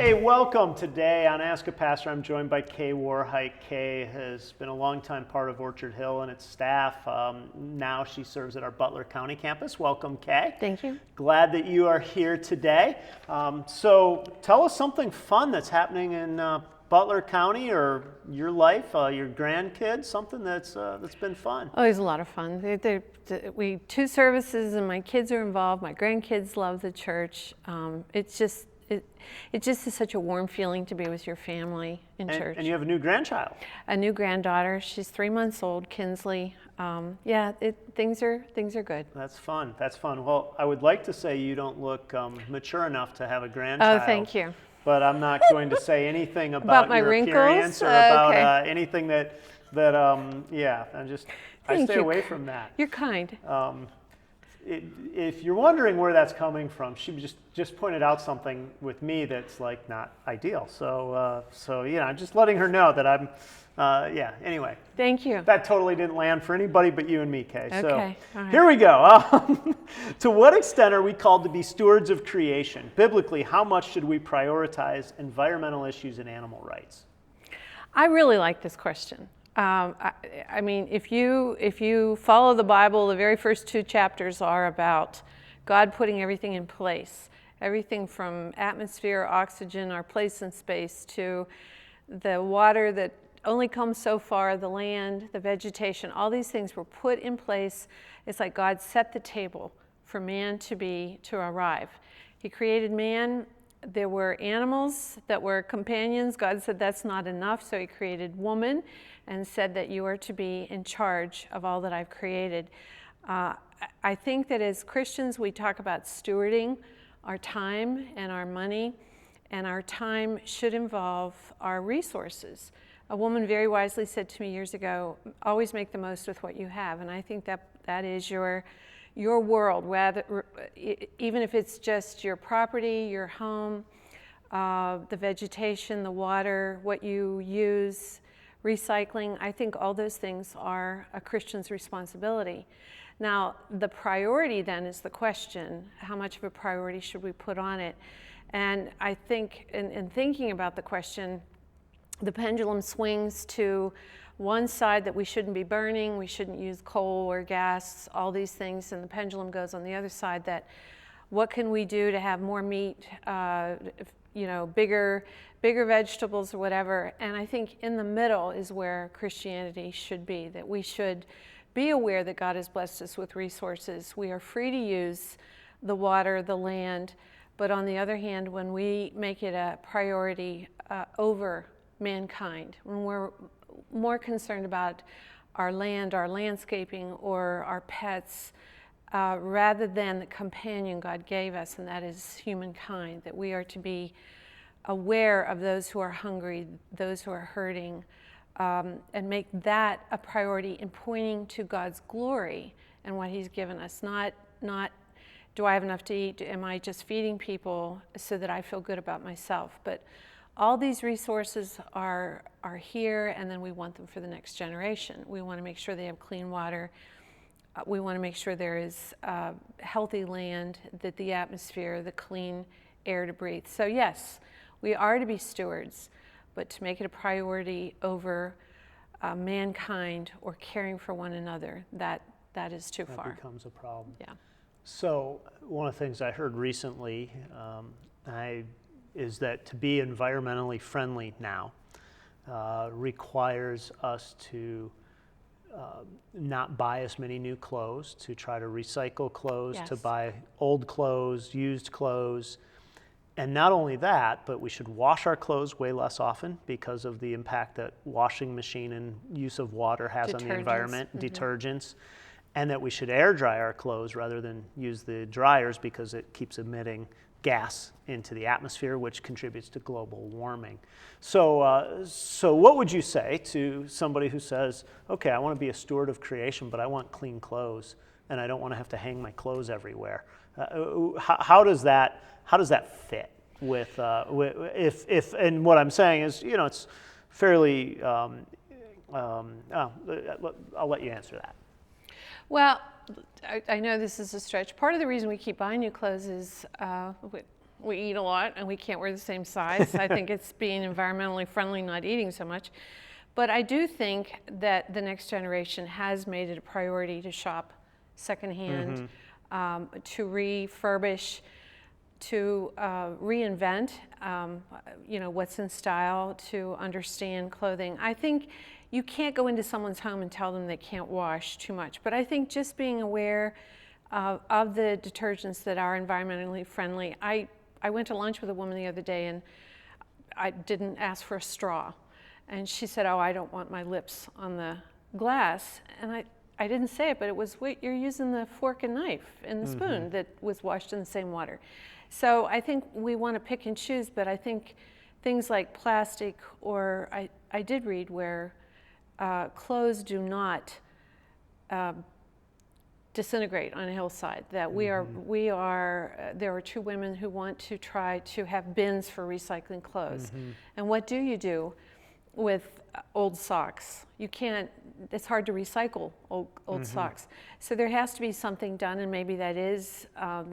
Hey, welcome. Today on Ask a Pastor, I'm joined by Kay Warheit. Kay has been a longtime part of Orchard Hill and its staff. Now she serves at our Butler County campus. Welcome, Kay. Thank you. Glad that you are here today. So tell us something fun that's happening in Butler County or your life, your grandkids, something that's been fun. Oh, it's a lot of fun. We 2 services and my kids are involved. My grandkids love the church. It just is such a warm feeling to be with your family in church. And you have a new grandchild. A new granddaughter. She's 3 months old, Kinsley. Things are good. That's fun. That's fun. Well, I would like to say you don't look mature enough to have a grandchild. Oh, thank you. But I'm not going to say anything about my your wrinkles? appearance or about Okay. anything I Thank stay you. away from that. You're kind. If you're wondering where that's coming from, she just pointed out something with me that's like not ideal. So I'm just letting her know that I'm, anyway. Thank you. That totally didn't land for anybody but you and me, Kay. Okay, So all right. here we go. To what extent are we called to be stewards of creation? Biblically, how much should we prioritize environmental issues and animal rights? I really like this question. I mean, if you follow the Bible, the very first 2 chapters are about God putting everything in place. Everything from atmosphere, oxygen, our place in space, to the water that only comes so far, the land, the vegetation, all these things were put in place. It's like God set the table for man to arrive. He created man. There were animals that were companions. God said that's not enough, so he created woman and said that you are to be in charge of all that I've created. I think that as Christians, we talk about stewarding our time and our money, and our time should involve our resources. A woman very wisely said to me years ago, always make the most with what you have, and I think that is your world, even if it's just your property, your home, the vegetation, the water, what you use, recycling. I think all those things are a Christian's responsibility. Now, the priority then is the question, how much of a priority should we put on it? And I think in thinking about the question, the pendulum swings to one side that we shouldn't be burning, we shouldn't use coal or gas, all these things, and the pendulum goes on the other side that what can we do to have more meat, bigger vegetables or whatever. And I think in the middle is where Christianity should be, that we should be aware that God has blessed us with resources. We are free to use the water, the land, but on the other hand, when we make it a priority over mankind, when we're more concerned about our land, our landscaping, or our pets, rather than the companion God gave us, and that is humankind, that we are to be aware of those who are hungry, those who are hurting, and make that a priority in pointing to God's glory and what he's given us, not do I have enough to eat, am I just feeding people so that I feel good about myself, but all these resources are here, and then we want them for the next generation. We want to make sure they have clean water. We want to make sure there is healthy land, that the atmosphere, the clean air to breathe. So yes, we are to be stewards, but to make it a priority over mankind or caring for one another, that is too far. That becomes a problem. Yeah. So one of the things I heard recently, is that to be environmentally friendly now requires us to not buy as many new clothes, to try to recycle clothes, Yes. to buy old clothes, used clothes. And not only that, but we should wash our clothes way less often because of the impact that washing machine and use of water has on the environment, detergents, and that we should air dry our clothes rather than use the dryers because it keeps emitting gas into the atmosphere, which contributes to global warming. So what would you say to somebody who says, okay, I want to be a steward of creation, but I want clean clothes, and I don't want to have to hang my clothes everywhere? How does that fit with if and what I'm saying is, it's fairly. I'll let you answer that. Well, I know this is a stretch. Part of the reason we keep buying new clothes is we eat a lot and we can't wear the same size. I think it's being environmentally friendly, not eating so much. But I do think that the next generation has made it a priority to shop secondhand, to refurbish, to reinvent, what's in style, to understand clothing. I think you can't go into someone's home and tell them they can't wash too much. But I think just being aware of the detergents that are environmentally friendly. I went to lunch with a woman the other day, and I didn't ask for a straw. And she said, "Oh, I don't want my lips on the glass." And I didn't say it, but it was, wait, you're using the fork and knife and the spoon that was washed in the same water. So I think we want to pick and choose, but I think things like plastic, or I did read where clothes do not disintegrate on a hillside, that there are two women who want to try to have bins for recycling clothes. And what do you do with old socks? You can't, it's hard to recycle old socks. So there has to be something done, and maybe that is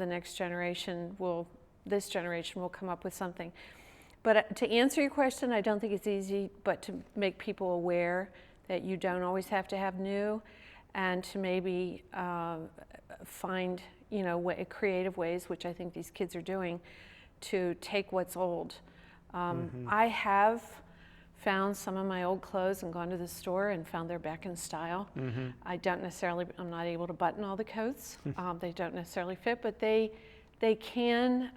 this generation will come up with something. But to answer your question, I don't think it's easy, but to make people aware that you don't always have to have new, and to maybe find, creative ways, which I think these kids are doing, to take what's old. I have found some of my old clothes and gone to the store and found they're back in style. I'm not able to button all the coats. They don't necessarily fit, but they can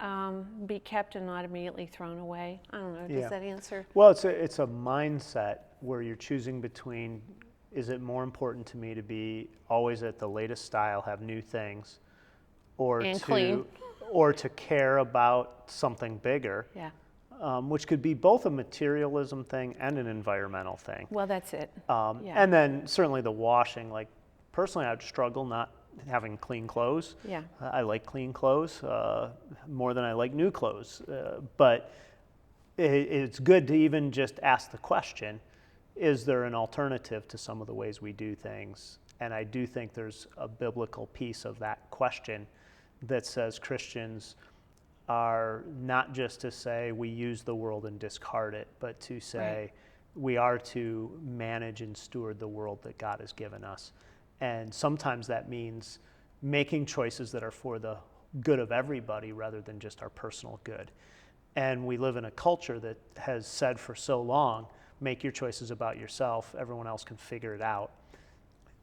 be kept and not immediately thrown away. I don't know, does that answer? Well, it's a mindset where you're choosing between, is it more important to me to be always at the latest style, have new things, or to care about something bigger? Yeah. Which could be both a materialism thing and an environmental thing. Well, that's it. And then certainly the washing. Like personally, I'd struggle not having clean clothes. Yeah. I like clean clothes more than I like new clothes. But it's good to even just ask the question, is there an alternative to some of the ways we do things? And I do think there's a biblical piece of that question that says Christians are not just to say we use the world and discard it, but to say we are to manage and steward the world that God has given us. And sometimes that means making choices that are for the good of everybody rather than just our personal good. And we live in a culture that has said for so long, make your choices about yourself, everyone else can figure it out.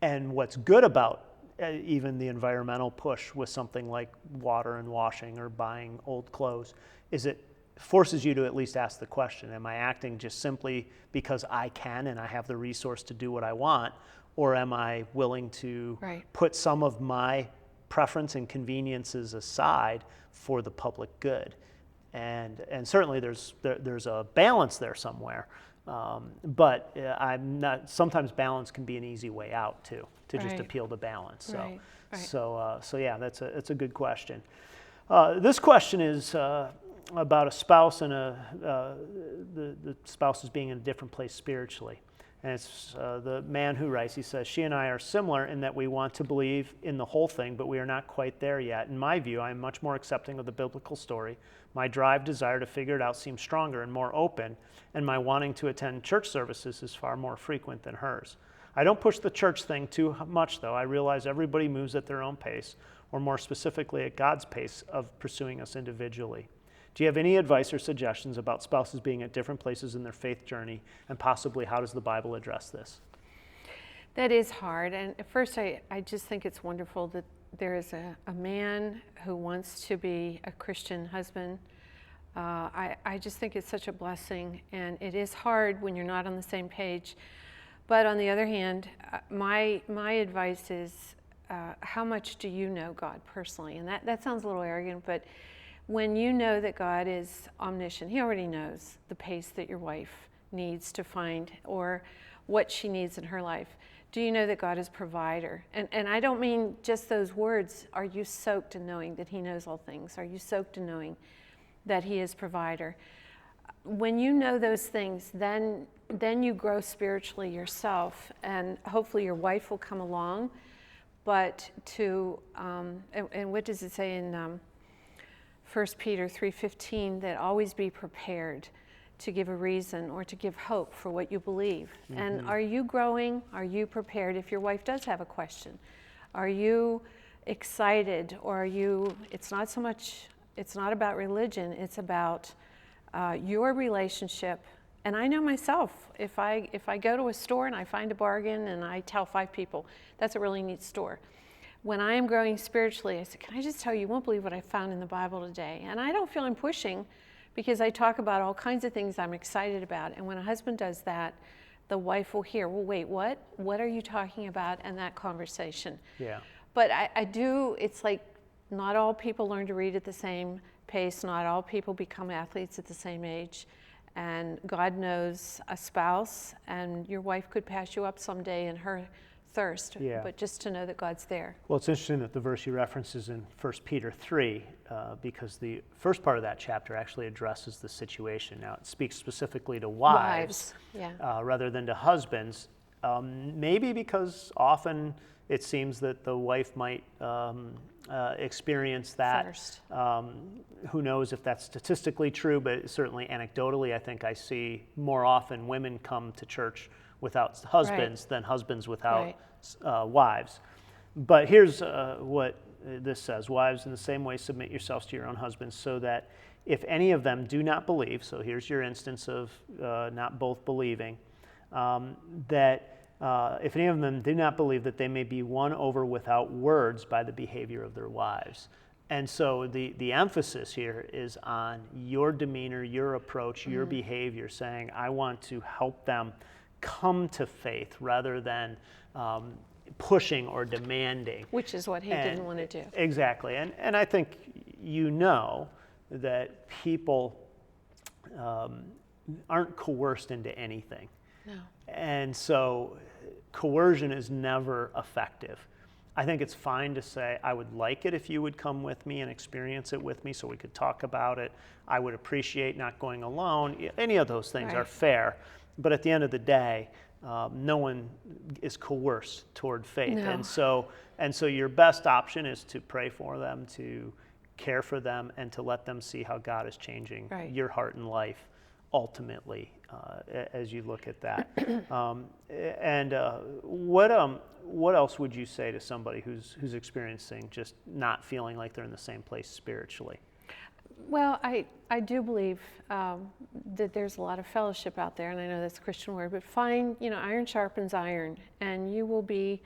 And what's good about even the environmental push with something like water and washing or buying old clothes is it forces you to at least ask the question, am I acting just simply because I can and I have the resource to do what I want, or am I willing to put some of my preference and conveniences aside for the public good? And certainly there's a balance there somewhere. But I'm not. Sometimes balance can be an easy way out too, to just appeal to balance. So yeah, that's a good question. This question is about a spouse and the spouse is being in a different place spiritually, and it's the man who writes. He says, "She and I are similar in that we want to believe in the whole thing, but we are not quite there yet. In my view, I am much more accepting of the biblical story. My desire to figure it out seems stronger and more open, and my wanting to attend church services is far more frequent than hers. I don't push the church thing too much, though. I realize everybody moves at their own pace, or more specifically at God's pace of pursuing us individually. Do you have any advice or suggestions about spouses being at different places in their faith journey, and possibly how does the Bible address this?" That is hard, and at first I just think it's wonderful that there is a man who wants to be a Christian husband. I just think it's such a blessing, and it is hard when you're not on the same page. But on the other hand, my advice is, how much do you know God personally? And that sounds a little arrogant, but when you know that God is omniscient, He already knows the pace that your wife needs to find or what she needs in her life. Do you know that God is provider? And I don't mean just those words. Are you soaked in knowing that He knows all things? Are you soaked in knowing that He is provider? When you know those things, then you grow spiritually yourself, and hopefully your wife will come along. But and what does it say in 1 Peter 3:15, that always be prepared to give a reason or to give hope for what you believe. And are you growing? Are you prepared if your wife does have a question? Are you excited, or are you, it's not about religion, it's about your relationship. And I know myself, if I go to a store and I find a bargain and I tell 5 people, that's a really neat store. When I am growing spiritually, I say, can I just tell you, you won't believe what I found in the Bible today. And I don't feel I'm pushing, because I talk about all kinds of things I'm excited about. And when a husband does that, the wife will hear, well, wait, what? What are you talking about? And that conversation. Yeah. But I do, it's like not all people learn to read at the same pace. Not all people become athletes at the same age. And God knows a spouse, and your wife could pass you up someday in her thirst, but just to know that God's there. Well, it's interesting that the verse you reference is in 1 Peter 3, because the first part of that chapter actually addresses the situation. Now, it speaks specifically to wives. Rather than to husbands, maybe because often it seems that the wife might experience that. First. Who knows if that's statistically true, but certainly anecdotally, I think I see more often women come to church without husbands than husbands without wives. But here's what this says: wives, in the same way, submit yourselves to your own husbands, so that if any of them do not believe, so here's your instance of not both believing, if any of them do not believe, that they may be won over without words by the behavior of their wives. And so the emphasis here is on your demeanor, your approach, your behavior, saying, I want to help them come to faith rather than pushing or demanding. Which is what he didn't want to do. Exactly. And I think you know that people aren't coerced into anything. No. And so coercion is never effective. I think it's fine to say, I would like it if you would come with me and experience it with me so we could talk about it. I would appreciate not going alone. Any of those things are fair. But at the end of the day, no one is coerced toward faith. No. And so your best option is to pray for them, to care for them, and to let them see how God is changing your heart and life ultimately as you look at that. What else would you say to somebody who's experiencing just not feeling like they're in the same place spiritually? Well, I do believe that there's a lot of fellowship out there, and I know that's a Christian word, but iron sharpens iron, and you will be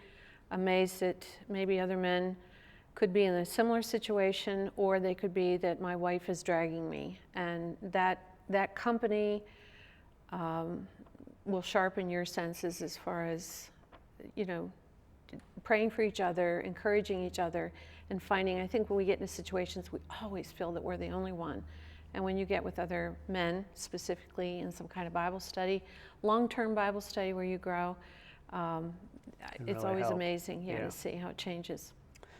amazed that maybe other men could be in a similar situation, or they could be that my wife is dragging me, and that company will sharpen your senses as far as, praying for each other, encouraging each other, and finding, I think when we get into situations, we always feel that we're the only one. And when you get with other men, specifically in some kind of Bible study, long-term Bible study where you grow, it's always amazing to see how it changes.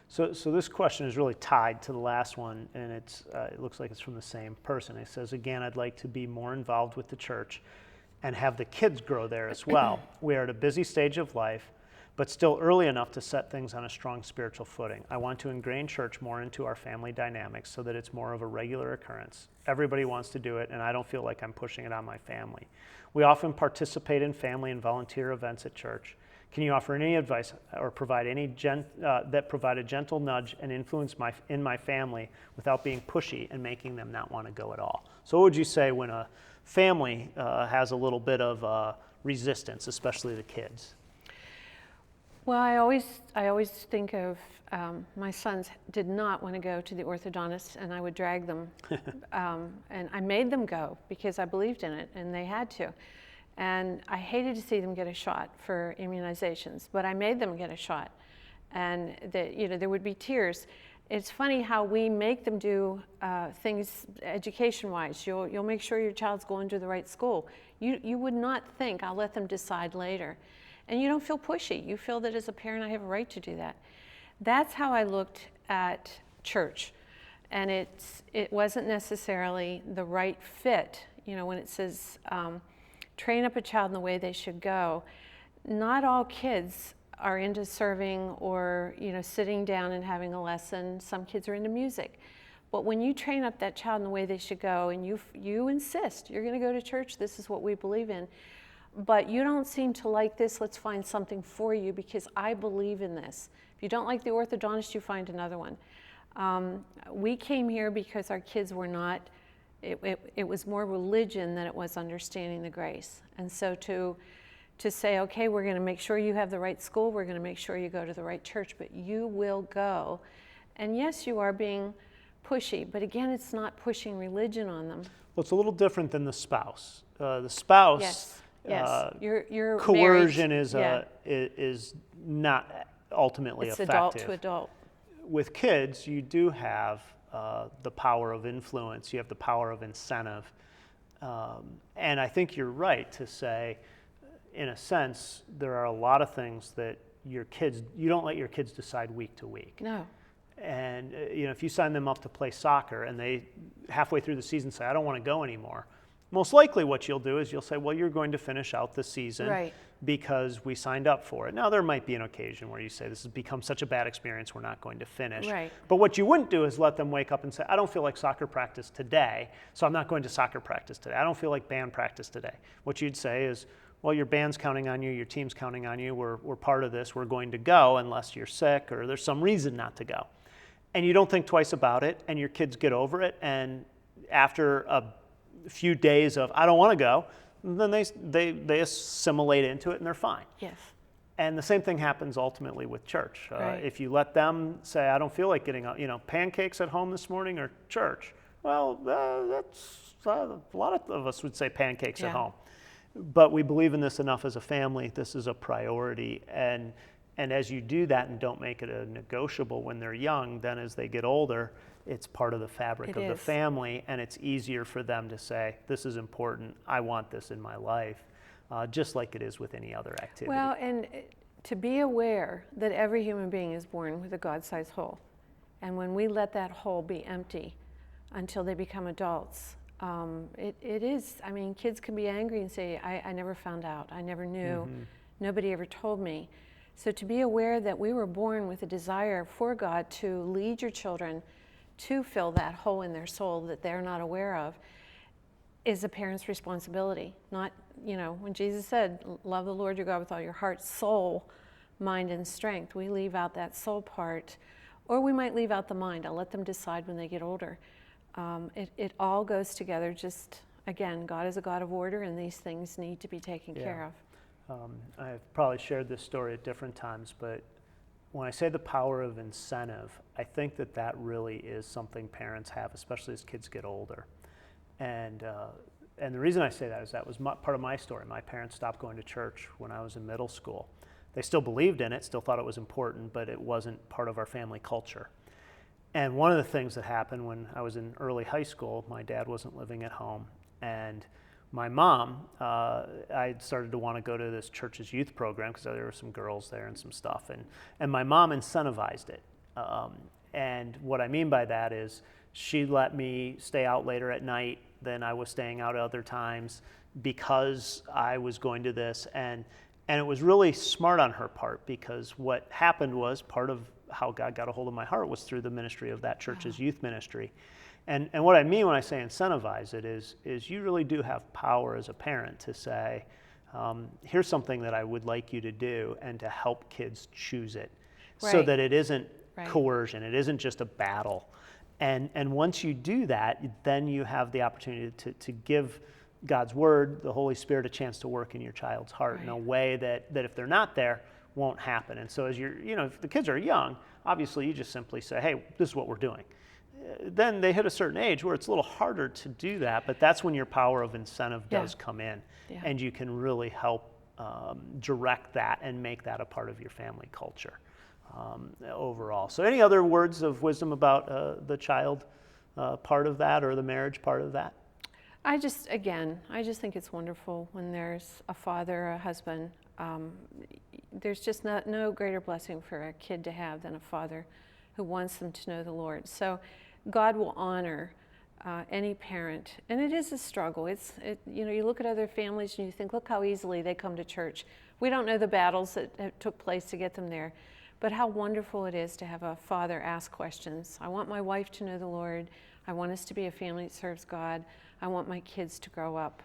So this question is really tied to the last one, and it looks like it's from the same person. It says, again, I'd like to be more involved with the church and have the kids grow there as well. We are at a busy stage of life, but still early enough to set things on a strong spiritual footing. I want to ingrain church more into our family dynamics so that it's more of a regular occurrence. Everybody wants to do it, and I don't feel like I'm pushing it on my family. We often participate in family and volunteer events at church. Can you offer any advice or provide any that provide a gentle nudge and influence in my family without being pushy and making them not want to go at all? So what would you say when a family has a little bit of resistance, especially the kids? Well, I always think of my sons did not want to go to the orthodontist, and I would drag them, and I made them go because I believed in it, and they had to. And I hated to see them get a shot for immunizations, but I made them get a shot, and there would be tears. It's funny how we make them do things education-wise. You'll make sure your child's going to the right school. You would not think, I'll let them decide later. And you don't feel pushy. You feel that as a parent, I have a right to do that. That's how I looked at church. And it wasn't necessarily the right fit. When it says, train up a child in the way they should go, not all kids are into serving or, sitting down and having a lesson. Some kids are into music. But when you train up that child in the way they should go, and you insist, you're going to go to church, this is what we believe in, but you don't seem to like this, let's find something for you because I believe in this. If you don't like the orthodontist, you find another one. We came here because our kids were not, it was more religion than it was understanding the grace. And so to say, okay, we're going to make sure you have the right school, we're going to make sure you go to the right church, but you will go. And yes, you are being pushy, but again, it's not pushing religion on them. Well, it's a little different than the spouse. The spouse, yes. You're coercion married. is not ultimately it's effective. Adult to adult. With kids, you do have the power of influence. You have the power of incentive. And I think you're right to say, in a sense, there are a lot of things that you don't let your kids decide week to week. No. And if you sign them up to play soccer and they halfway through the season say, I don't want to go anymore, most likely what you'll do is you'll say, well, you're going to finish out the season because we signed up for it. Now, there might be an occasion where you say, this has become such a bad experience, we're not going to finish. Right. But what you wouldn't do is let them wake up and say, I don't feel like soccer practice today, so I'm not going to soccer practice today. I don't feel like band practice today. What you'd say is, well, your band's counting on you, your team's counting on you, we're part of this, we're going to go unless you're sick or there's some reason not to go. And you don't think twice about it, and your kids get over it, and after a few days of, I don't want to go, then they assimilate into it and they're fine. Yes. And the same thing happens ultimately with church. Right. If you let them say, I don't feel like getting up, pancakes at home this morning or church, well, that's a lot of us would say pancakes at home. But we believe in this enough as a family. This is a priority. And as you do that and don't make it a negotiable when they're young, then as they get older, it's part of the fabric of the family, and it's easier for them to say, this is important, I want this in my life, just like it is with any other activity. Well, and to be aware that every human being is born with a God-sized hole. And when we let that hole be empty until they become adults, it is, kids can be angry and say, I never found out, I never knew, nobody ever told me. So to be aware that we were born with a desire for God to lead your children to fill that hole in their soul that they're not aware of is a parent's responsibility. Not, when Jesus said, love the Lord your God with all your heart, soul, mind, and strength, we leave out that soul part, or we might leave out the mind. I'll let them decide when they get older. It all goes together. Just, again, God is a God of order, and these things need to be taken care of. I've probably shared this story at different times, but when I say the power of incentive, I think that really is something parents have, especially as kids get older. And the reason I say that is that was part of my story. My parents stopped going to church when I was in middle school. They still believed in it, still thought it was important, but it wasn't part of our family culture. And one of the things that happened when I was in early high school, my dad wasn't living at home, and my mom, I started to want to go to this church's youth program because there were some girls there and some stuff, and my mom incentivized it. And what I mean by that is she let me stay out later at night than I was staying out at other times because I was going to this, and it was really smart on her part, because what happened was part of how God got a hold of my heart was through the ministry of that church's youth ministry. And what I mean when I say incentivize it is you really do have power as a parent to say, here's something that I would like you to do, and to help kids choose it, so that it isn't coercion, it isn't just a battle. And once you do that, then you have the opportunity to give God's word, the Holy Spirit, a chance to work in your child's heart in a way that if they're not there, won't happen. And so as if the kids are young, obviously you just simply say, hey, this is what we're doing. Then they hit a certain age where it's a little harder to do that, but that's when your power of incentive does come in, and you can really help direct that and make that a part of your family culture overall. So any other words of wisdom about the child part of that, or the marriage part of that? I just think it's wonderful when there's a father, a husband. There's just no greater blessing for a kid to have than a father who wants them to know the Lord. So God will honor any parent, and it is a struggle. You look at other families and you think, look how easily they come to church. We don't know the battles that took place to get them there, but how wonderful it is to have a father ask questions. I want my wife to know the Lord. I want us to be a family that serves God. I want my kids to grow up.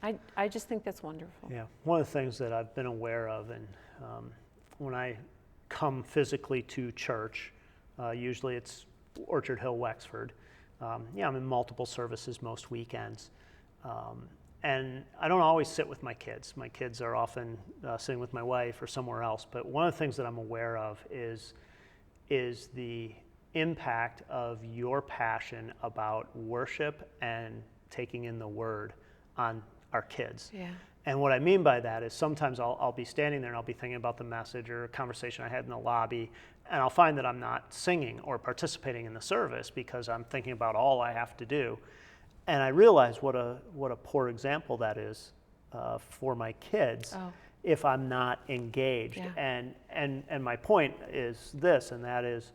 I just think that's wonderful. Yeah, one of the things that I've been aware of, and when I come physically to church, usually it's Orchard Hill, Wexford. I'm in multiple services most weekends. And I don't always sit with my kids. My kids are often sitting with my wife or somewhere else. But one of the things that I'm aware of is the impact of your passion about worship and taking in the Word on our kids. Yeah. And what I mean by that is sometimes I'll be standing there and I'll be thinking about the message or a conversation I had in the lobby, and I'll find that I'm not singing or participating in the service because I'm thinking about all I have to do. And I realize what a poor example that is for my kids if I'm not engaged. Yeah. And my point is this, and that is,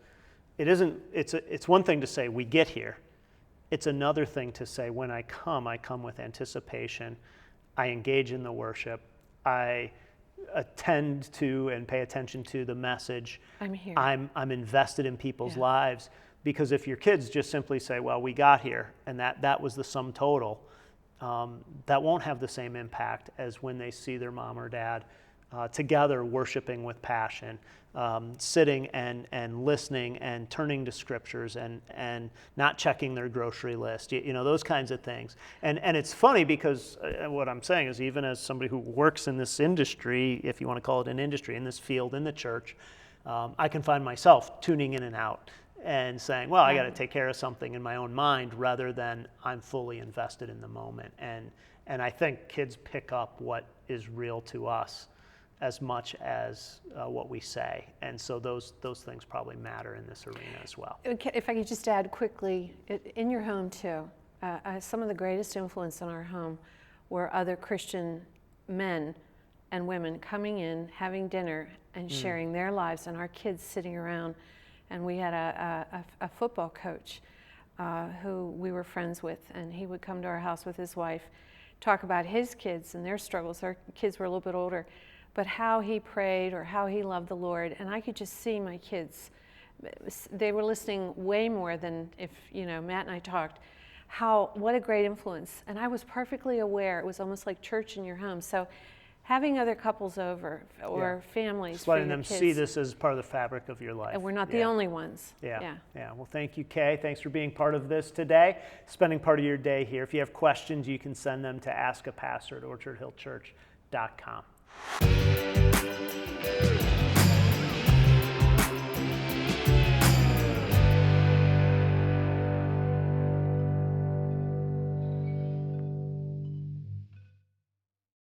it's one thing to say we get here. It's another thing to say when I come with anticipation. I engage in the worship. I attend to and pay attention to the message. I'm here. I'm invested in people's lives. Because if your kids just simply say, well, we got here, and that was the sum total, that won't have the same impact as when they see their mom or dad together worshiping with passion, sitting and listening and turning to scriptures and not checking their grocery list, those kinds of things. And it's funny because what I'm saying is, even as somebody who works in this industry, if you want to call it an industry, in this field, in the church, I can find myself tuning in and out and saying, well, I got to take care of something in my own mind rather than I'm fully invested in the moment. And I think kids pick up what is real to us as much as what we say. And so those things probably matter in this arena as well. If I could just add quickly, in your home too, some of the greatest influence in our home were other Christian men and women coming in, having dinner, and sharing their lives, and our kids sitting around. And we had a football coach who we were friends with, and he would come to our house with his wife, talk about his kids and their struggles. Our kids were a little bit older, but how he prayed or how he loved the Lord. And I could just see my kids. They were listening way more than if, Matt and I talked. What a great influence. And I was perfectly aware. It was almost like church in your home. So having other couples over or families, just letting for your them kids, see this as part of the fabric of your life. And we're not the only ones. Yeah. Well, thank you, Kay. Thanks for being part of this today, spending part of your day here. If you have questions, you can send them to askapastor@orchardhillchurch.com.